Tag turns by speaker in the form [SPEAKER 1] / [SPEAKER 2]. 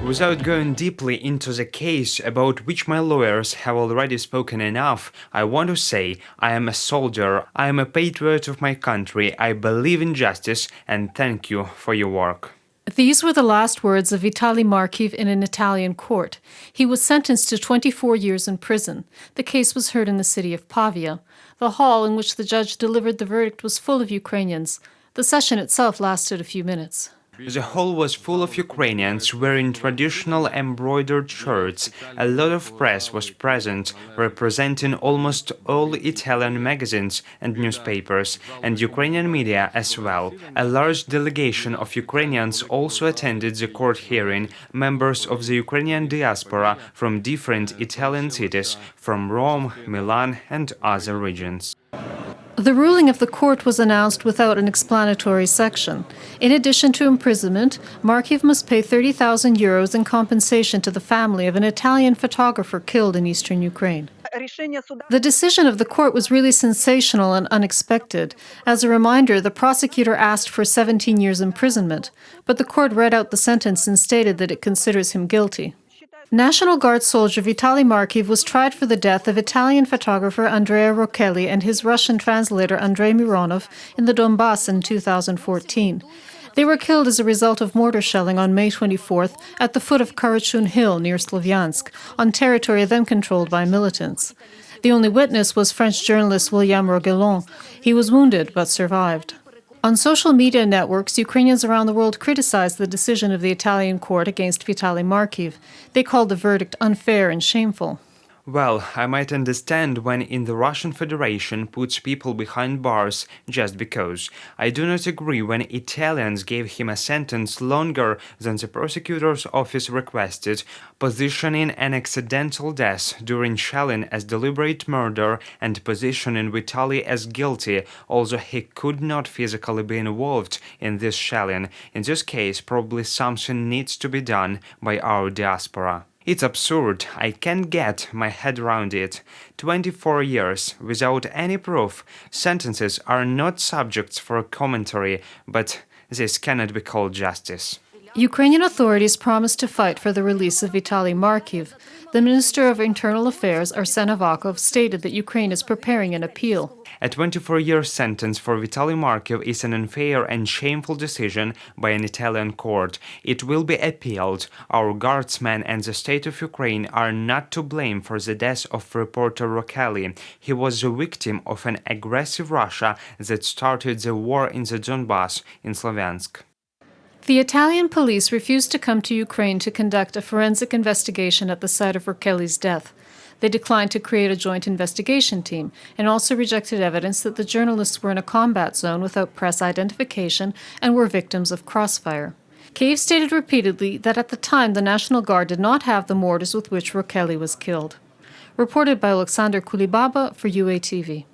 [SPEAKER 1] Without going deeply into the case, about which my lawyers have already spoken enough, I want to say I am a soldier, I am a patriot of my country, I believe in justice, and thank you for your work.
[SPEAKER 2] These were the last words of Vitaliy Markiv in an Italian court. He was sentenced to 24 years in prison. The case was heard in the city of Pavia. The hall in which the judge delivered the verdict was full of Ukrainians. The session itself lasted a few minutes.
[SPEAKER 1] The hall was full of Ukrainians wearing traditional embroidered shirts. A lot of press was present, representing almost all Italian magazines and newspapers, and Ukrainian media as well. A large delegation of Ukrainians also attended the court hearing, members of the Ukrainian diaspora from different Italian cities, from Rome, Milan, and other regions.
[SPEAKER 2] The ruling of the court was announced without an explanatory section. In addition to imprisonment, Markiv must pay 30,000 euros in compensation to the family of an Italian photographer killed in eastern Ukraine. The decision of the court was really sensational and unexpected. As a reminder, the prosecutor asked for 17 years imprisonment, but the court read out the sentence and stated that it considers him guilty. National Guard soldier Vitaliy Markiv was tried for the death of Italian photographer Andrea Rocchelli and his Russian translator Andrei Mironov in the Donbas in 2014. They were killed as a result of mortar shelling on May 24th at the foot of Karachun Hill near Slavyansk, on territory then controlled by militants. The only witness was French journalist William Roguelon. He was wounded but survived. On social media networks, Ukrainians around the world criticized the decision of the Italian court against Vitaliy Markiv. They called the verdict unfair and shameful.
[SPEAKER 1] Well, I might understand when in the Russian Federation puts people behind bars just because. I do not agree when Italians gave him a sentence longer than the prosecutor's office requested, positioning an accidental death during shelling as deliberate murder and positioning Vitaliy as guilty, although he could not physically be involved in this shelling. In this case, probably something needs to be done by our diaspora. It's absurd, I can't get my head around it. 24 years, without any proof, sentences are not subjects for commentary, but this cannot be called justice.
[SPEAKER 2] Ukrainian authorities promised to fight for the release of Vitaliy Markiv. The Minister of Internal Affairs, Arsen Avakov, stated that Ukraine is preparing an appeal.
[SPEAKER 1] A 24-year sentence for Vitaliy Markiv is an unfair and shameful decision by an Italian court. It will be appealed. Our guardsmen and the state of Ukraine are not to blame for the death of reporter Rocchelli. He was the victim of an aggressive Russia that started the war in the Donbas in Slavyansk.
[SPEAKER 2] The Italian police refused to come to Ukraine to conduct a forensic investigation at the site of Rocchelli's death. They declined to create a joint investigation team and also rejected evidence that the journalists were in a combat zone without press identification and were victims of crossfire. Kyiv stated repeatedly that at the time the National Guard did not have the mortars with which Rocchelli was killed. Reported by Alexander Kulibaba for UATV.